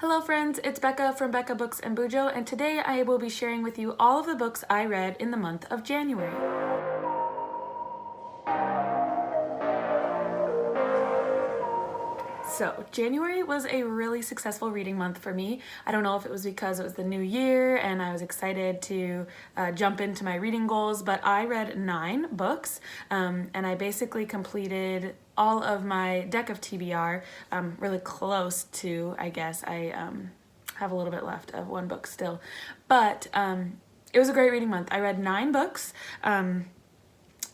Hello friends, it's Becca from Becca Books and Bujo, and today I will be sharing with you all of the books I read in the month of January. So, January was a really successful reading month for me. I don't know if it was because it was the new year and I was excited to jump into my reading goals, but I read 9 books and I basically completed all of my deck of TBR, really close to, I guess. I have a little bit left of one book still, but it was a great reading month. I read 9 books.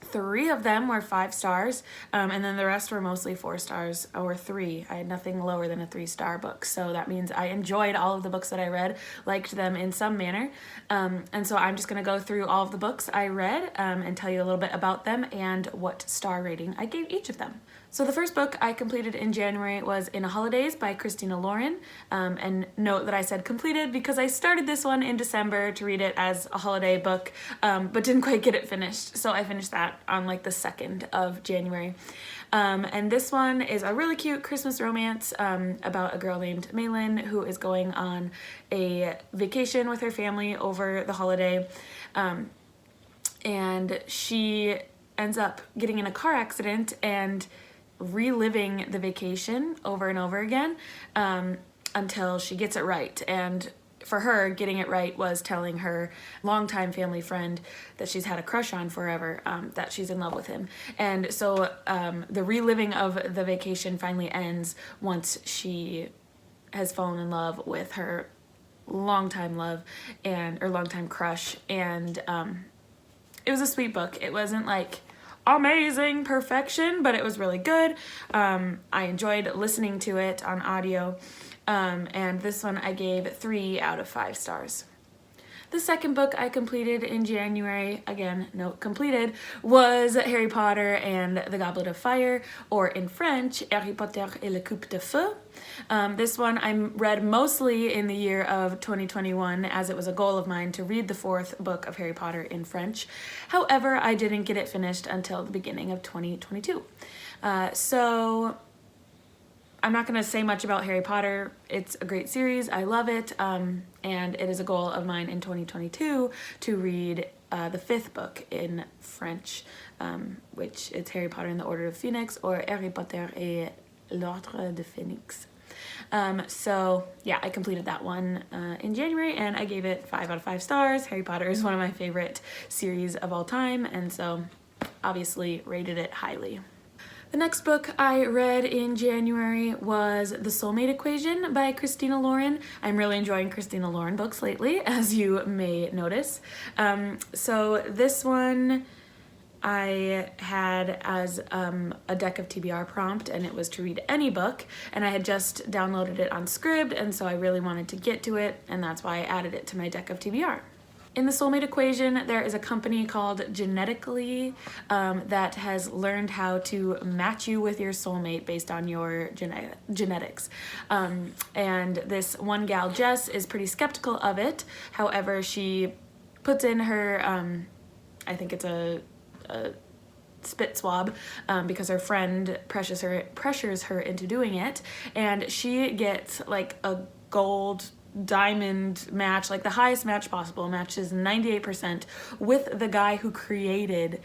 3 of them were 5 stars, and then the rest were mostly 4 stars or 3. I had nothing lower than a 3-star book, so that means I enjoyed all of the books that I read, liked them in some manner, and so I'm just going to go through all of the books I read and tell you a little bit about them and what star rating I gave each of them. So the first book I completed in January was In a Holidaze by Christina Lauren, and note that I said completed because I started this one in December to read it as a holiday book, but didn't quite get it finished, so I finished that on like the 2nd of January. And this one is a really cute Christmas romance about a girl named Maylin who is going on a vacation with her family over the holiday, and she ends up getting in a car accident and reliving the vacation over and over again until she gets it right. And for her, getting it right was telling her longtime family friend that she's had a crush on forever, that she's in love with him. And so the reliving of the vacation finally ends once she has fallen in love with her longtime love or longtime crush. And it was a sweet book. It wasn't like amazing perfection, but it was really good. I enjoyed listening to it on audio, and this one I gave 3 out of 5 stars. The second book I completed in January, again, note completed, was Harry Potter and the Goblet of Fire, or in French, Harry Potter et le Coupe de Feu. This one I read mostly in the year of 2021, as it was a goal of mine to read the 4th book of Harry Potter in French. However, I didn't get it finished until the beginning of 2022. So I'm not going to say much about Harry Potter. It's a great series. I love it. And it is a goal of mine in 2022 to read the 5th book in French, which is Harry Potter and the Order of the Phoenix, or Harry Potter et l'Ordre de Phoenix. So yeah, I completed that one in January and I gave it 5 out of 5 stars. Harry Potter is one of my favorite series of all time, and so obviously rated it highly. The next book I read in January was The Soulmate Equation by Christina Lauren. I'm really enjoying Christina Lauren books lately, as you may notice. So this one I had as a deck of TBR prompt, and it was to read any book, and I had just downloaded it on Scribd, and so I really wanted to get to it, and that's why I added it to my deck of TBR. In the Soulmate Equation, there is a company called Genetically that has learned how to match you with your soulmate based on your genetics. And this one gal, Jess, is pretty skeptical of it. However, she puts in her, I think it's a spit swab, because her friend pressures her into doing it, and she gets like a gold diamond match, like the highest match possible, matches 98% with the guy who created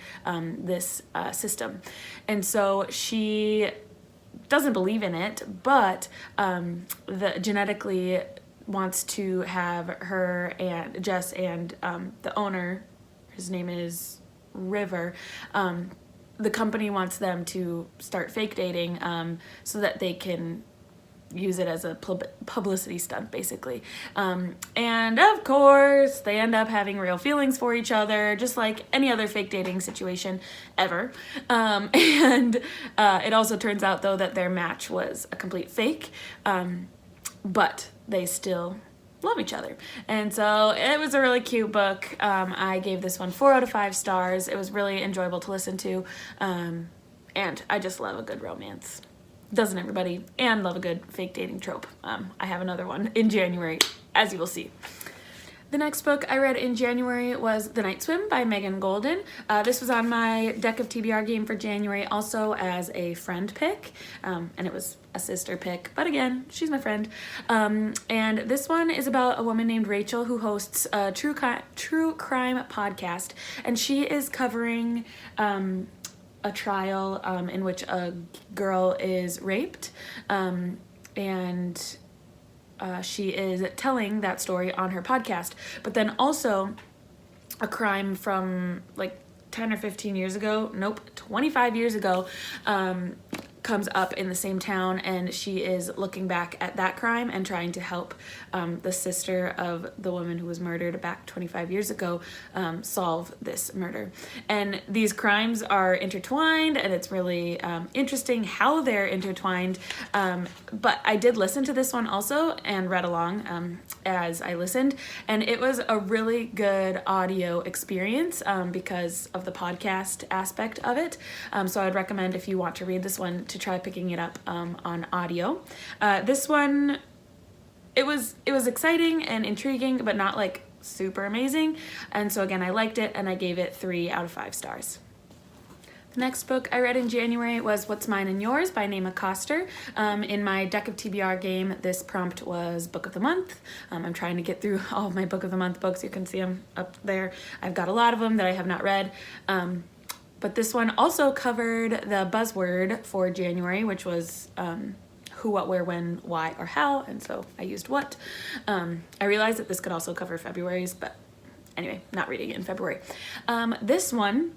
this system. And so she doesn't believe in it, but the Genetically wants to have her and Jess and the owner, his name is River, the company wants them to start fake dating so that they can use it as a publicity stunt, basically. And of course, they end up having real feelings for each other, just like any other fake dating situation ever. And it also turns out, though, that their match was a complete fake, but they still love each other. And so it was a really cute book. I gave this one 4 out of 5 stars. It was really enjoyable to listen to, and I just love a good romance. Doesn't everybody? And love a good fake dating trope. I have another one in January, as you will see. The next book I read in January was The Night Swim by Megan Golden. This was on my deck of TBR game for January, also as a friend pick, and it was a sister pick, but again, she's my friend. And this one is about a woman named Rachel who hosts a true crime podcast, and she is covering a trial in which a girl is raped, and she is telling that story on her podcast. But then also a crime from like 10 or 15 years ago, nope, 25 years ago, comes up in the same town, and she is looking back at that crime and trying to help the sister of the woman who was murdered back 25 years ago solve this murder. And these crimes are intertwined, and it's really interesting how they're intertwined. But I did listen to this one also and read along as I listened, and it was a really good audio experience because of the podcast aspect of it. So I'd recommend, if you want to read this one, to try picking it up on audio. This one, it was exciting and intriguing, but not like super amazing. And so again, I liked it, and I gave it 3 out of 5 stars. The next book I read in January was What's Mine and Yours by Naima Coster. In my deck of TBR game, this prompt was Book of the Month. I'm trying to get through all of my Book of the Month books. You can see them up there. I've got a lot of them that I have not read. But this one also covered the buzzword for January, which was who, what, where, when, why, or how, and so I used what. I realized that this could also cover February's, but anyway, not reading it in February. This one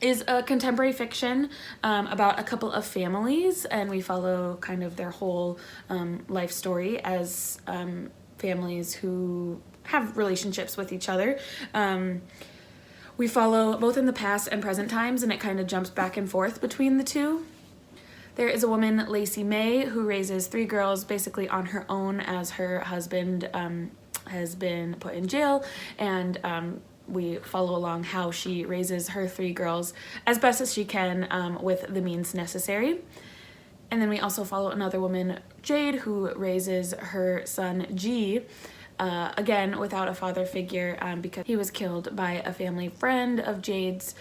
is a contemporary fiction about a couple of families, and we follow kind of their whole life story as families who have relationships with each other. We follow both in the past and present times, and it kind of jumps back and forth between the two. There is a woman, Lacey May, who raises 3 girls basically on her own as her husband has been put in jail, and we follow along how she raises her 3 girls as best as she can with the means necessary. And then we also follow another woman, Jade, who raises her son, G, again without a father figure because he was killed by a family friend of Jade's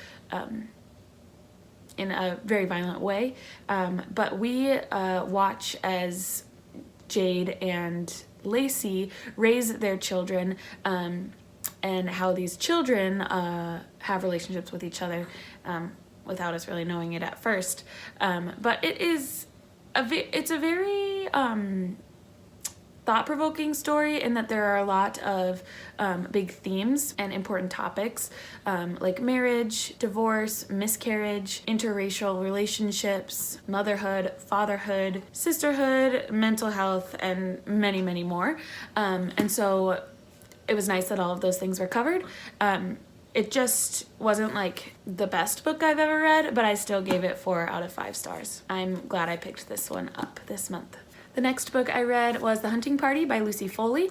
in a very violent way. But we watch as Jade and Lacey raise their children and how these children have relationships with each other without us really knowing it at first. But it's a very thought-provoking story in that there are a lot of big themes and important topics like marriage, divorce, miscarriage, interracial relationships, motherhood, fatherhood, sisterhood, mental health, and many, many more. And so it was nice that all of those things were covered. It just wasn't like the best book I've ever read, but I still gave it 4 out of 5 stars. I'm glad I picked this one up this month. The next book I read was The Hunting Party by Lucy Foley.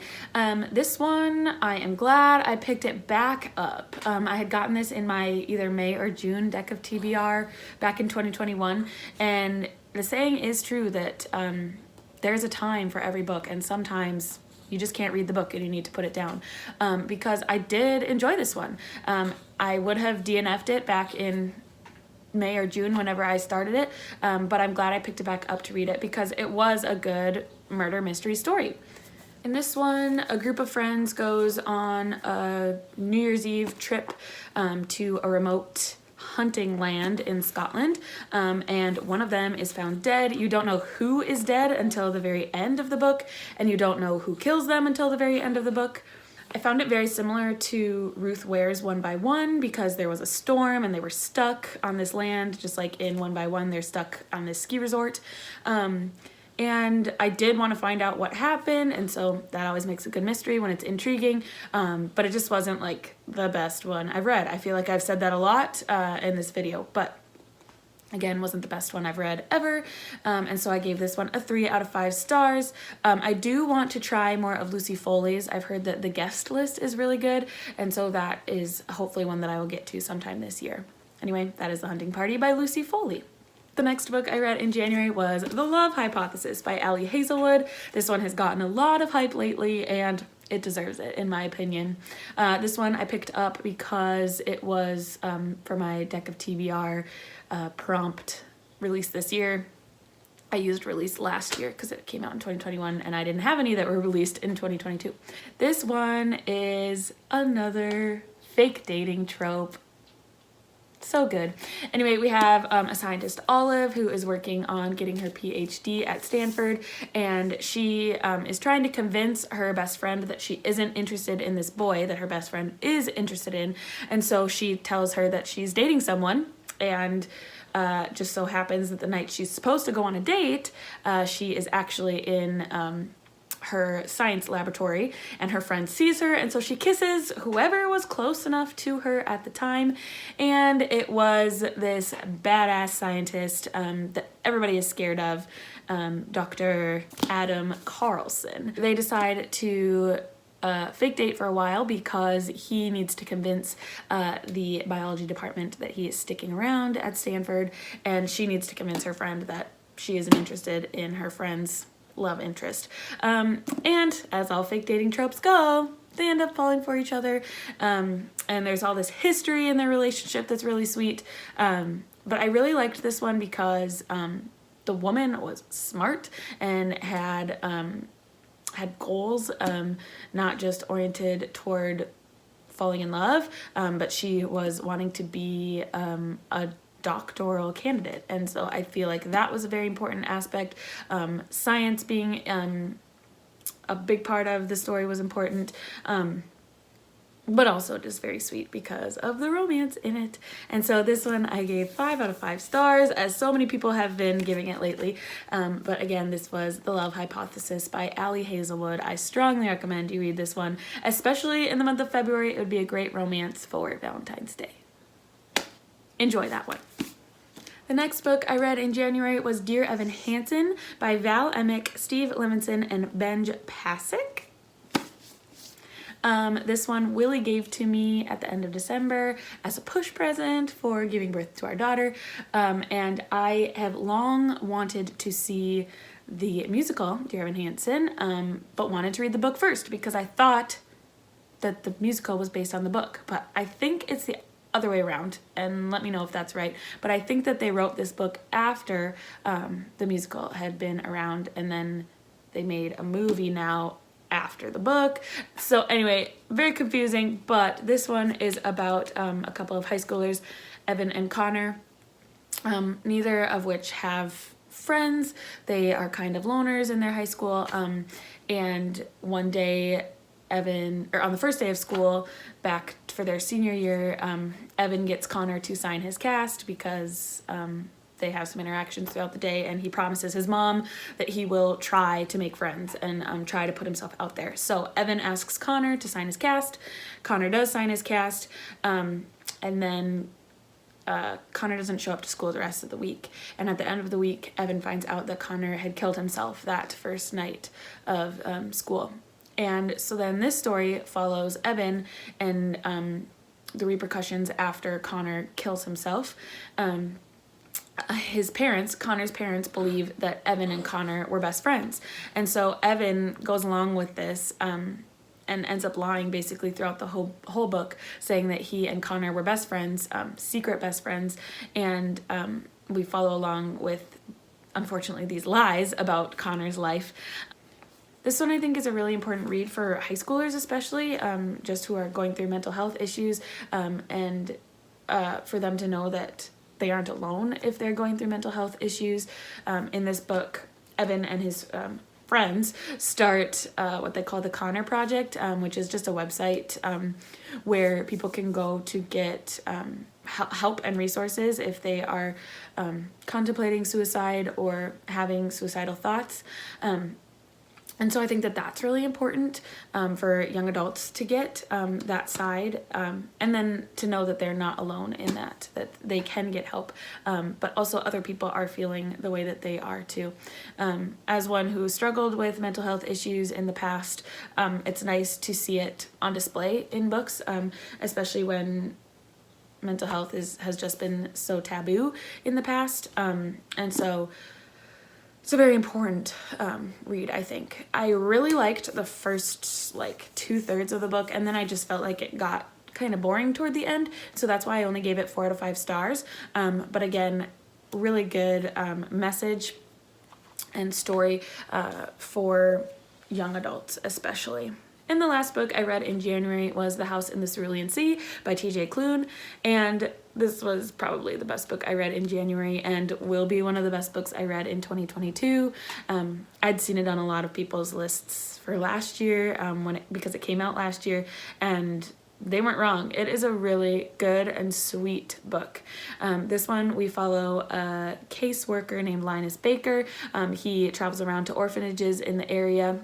This one, I am glad I picked it back up. I had gotten this in my either May or June deck of TBR back in 2021, and the saying is true that there's a time for every book, and sometimes you just can't read the book and you need to put it down, because I did enjoy this one. I would have DNF'd it back in May or June whenever I started it, but I'm glad I picked it back up to read it because it was a good murder mystery story. In this one, a group of friends goes on a New Year's Eve trip to a remote hunting land in Scotland, and one of them is found dead. You don't know who is dead until the very end of the book, and you don't know who kills them until the very end of the book. I found it very similar to Ruth Ware's One by One because there was a storm and they were stuck on this land, just like in One by One, they're stuck on this ski resort. And I did want to find out what happened, and so that always makes a good mystery when it's intriguing, but it just wasn't like the best one I've read. I feel like I've said that a lot in this video, but again, wasn't the best one I've read ever, and so I gave this one a 3 out of 5 stars. I do want to try more of Lucy Foley's. I've heard that the guest list is really good, and so that is hopefully one that I will get to sometime this year. Anyway, that is The Hunting Party by Lucy Foley. The next book I read in January was The Love Hypothesis by Allie Hazelwood. This one has gotten a lot of hype lately, and it deserves it, in my opinion. This one I picked up because it was for my deck of TBR prompt released this year. I used release last year because it came out in 2021 and I didn't have any that were released in 2022. This one is another fake dating trope. So good. Anyway, we have a scientist, Olive, who is working on getting her PhD at Stanford, and she is trying to convince her best friend that she isn't interested in this boy that her best friend is interested in, and so she tells her that she's dating someone, and just so happens that the night she's supposed to go on a date, she is actually in her science laboratory, and her friend sees her, and so she kisses whoever was close enough to her at the time, and it was this badass scientist that everybody is scared of, Dr. Adam Carlson. They decide to fake date for a while because he needs to convince the biology department that he is sticking around at Stanford, and she needs to convince her friend that she isn't interested in her friend's love interest. And as all fake dating tropes go, they end up falling for each other. And there's all this history in their relationship that's really sweet. But I really liked this one because the woman was smart and had goals, not just oriented toward falling in love, but she was wanting to be a doctoral candidate, and so I feel like that was a very important aspect. Science being a big part of the story was important, but also just very sweet because of the romance in it. And so this one I gave 5 out of 5 stars, as so many people have been giving it lately. But again, this was The Love Hypothesis by Ali Hazelwood. I strongly recommend you read this one, especially in the month of February. It would be a great romance for Valentine's Day. Enjoy that one. The next book I read in January was Dear Evan Hansen by Val Emick, Steve Levinson, and Benj Pasek. This one Willie gave to me at the end of December as a push present for giving birth to our daughter, and I have long wanted to see the musical, Dear Evan Hansen, but wanted to read the book first because I thought that the musical was based on the book, but I think it's the other way around, and let me know if that's right. But I think that they wrote this book after the musical had been around, and then they made a movie now after the book. So anyway, very confusing, but this one is about a couple of high schoolers, Evan and Connor, neither of which have friends. They are kind of loners in their high school, and one day Evan, or on the first day of school, back for their senior year, Evan gets Connor to sign his cast because they have some interactions throughout the day, and he promises his mom that he will try to make friends and try to put himself out there. So Evan asks Connor to sign his cast. Connor does sign his cast, and then Connor doesn't show up to school the rest of the week. And at the end of the week, Evan finds out that Connor had killed himself that first night of school. And so then this story follows Evan and the repercussions after Connor kills himself. His parents, Connor's parents, believe that Evan and Connor were best friends. And so Evan goes along with this and ends up lying basically throughout the whole book, saying that he and Connor were best friends, secret best friends. And we follow along with, unfortunately, these lies about Connor's life. This one I think is a really important read for high schoolers, especially just who are going through mental health issues, and for them to know that they aren't alone if they're going through mental health issues. In this book, Evan and his friends start what they call the Connor Project, which is just a website where people can go to get help and resources if they are contemplating suicide or having suicidal thoughts. And so I think that that's really important for young adults to get that side, and then to know that they're not alone in that they can get help, but also other people are feeling the way that they are too. As one who struggled with mental health issues in the past, it's nice to see it on display in books, especially when mental health has just been so taboo in the past. And so It's a very important read, I think. I really liked the first like 2/3 of the book, and then I just felt like it got kind of boring toward the end, so that's why I only gave it 4 out of 5 stars. But again, really good message and story for young adults especially. And the last book I read in January was The House in the Cerulean Sea by T.J. Klune, and this was probably the best book I read in January and will be one of the best books I read in 2022. I'd seen it on a lot of people's lists for last year because it came out last year, and they weren't wrong. It is a really good and sweet book. This one, we follow a caseworker named Linus Baker. He travels around to orphanages in the area,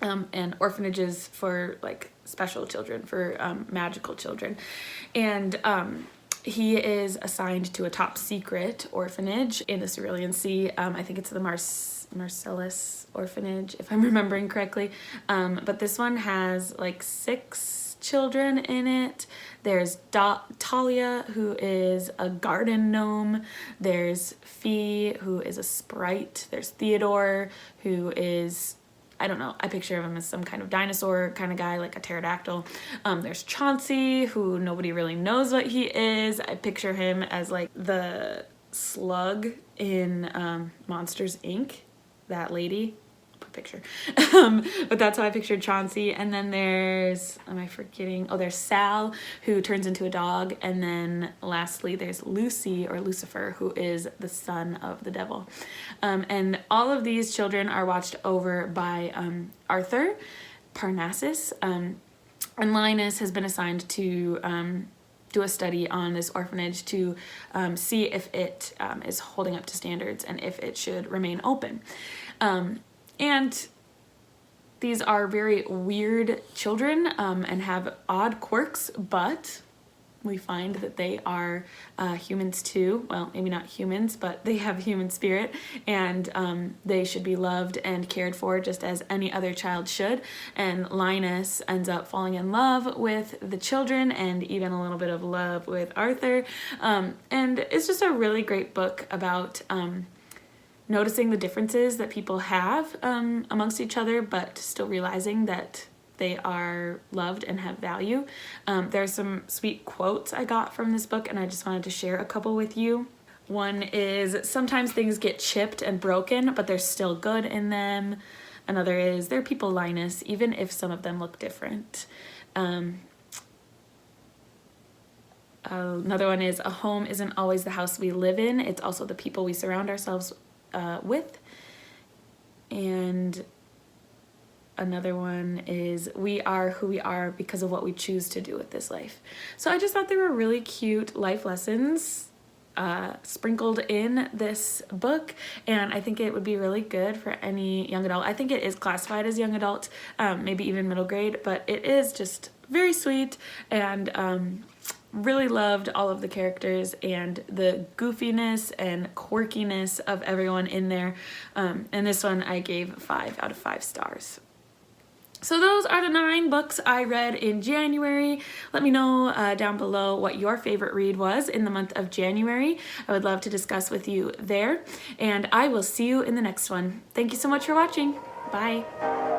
and orphanages for like special children, for magical children. And he is assigned to a top secret orphanage in the Cerulean Sea. I think it's the Marcellus orphanage, if I'm remembering correctly. But this one has like 6 children in it. There's Talia, who is a garden gnome. There's Fee, who is a sprite. There's Theodore, who is, I don't know, I picture him as some kind of dinosaur kind of guy, like a pterodactyl. There's Chauncey, who nobody really knows what he is. I picture him as like the slug in Monsters, Inc., that lady. Put picture. But that's how I pictured Chauncey. And then there's, am I forgetting? Oh, there's Sal, who turns into a dog. And then lastly, there's Lucy, or Lucifer, who is the son of the devil. And all of these children are watched over by Arthur Parnassus. And Linus has been assigned to do a study on this orphanage to see if it is holding up to standards and if it should remain open. And these are very weird children and have odd quirks, but we find that they are humans too. Well, maybe not humans, but they have human spirit, and they should be loved and cared for just as any other child should. And Linus ends up falling in love with the children and even a little bit of love with Arthur. And it's just a really great book about noticing the differences that people have amongst each other, but still realizing that they are loved and have value. There's some sweet quotes I got from this book, and I just wanted to share a couple with you. One is, sometimes things get chipped and broken, but there's still good in them. Another is, they're people, Linus, even if some of them look different. Another one is, a home isn't always the house we live in, it's also the people we surround ourselves with. And another one is, we are who we are because of what we choose to do with this life. So I just thought they were really cute life lessons sprinkled in this book, and I think it would be really good for any young adult. I think it is classified as young adult, maybe even middle grade, but it is just very sweet, and really loved all of the characters and the goofiness and quirkiness of everyone in there. And this one I gave 5 out of 5 stars. So those are the 9 books I read in January. Let me know down below what your favorite read was in the month of January. I would love to discuss with you there, and I will see you in the next one. Thank you so much for watching. Bye.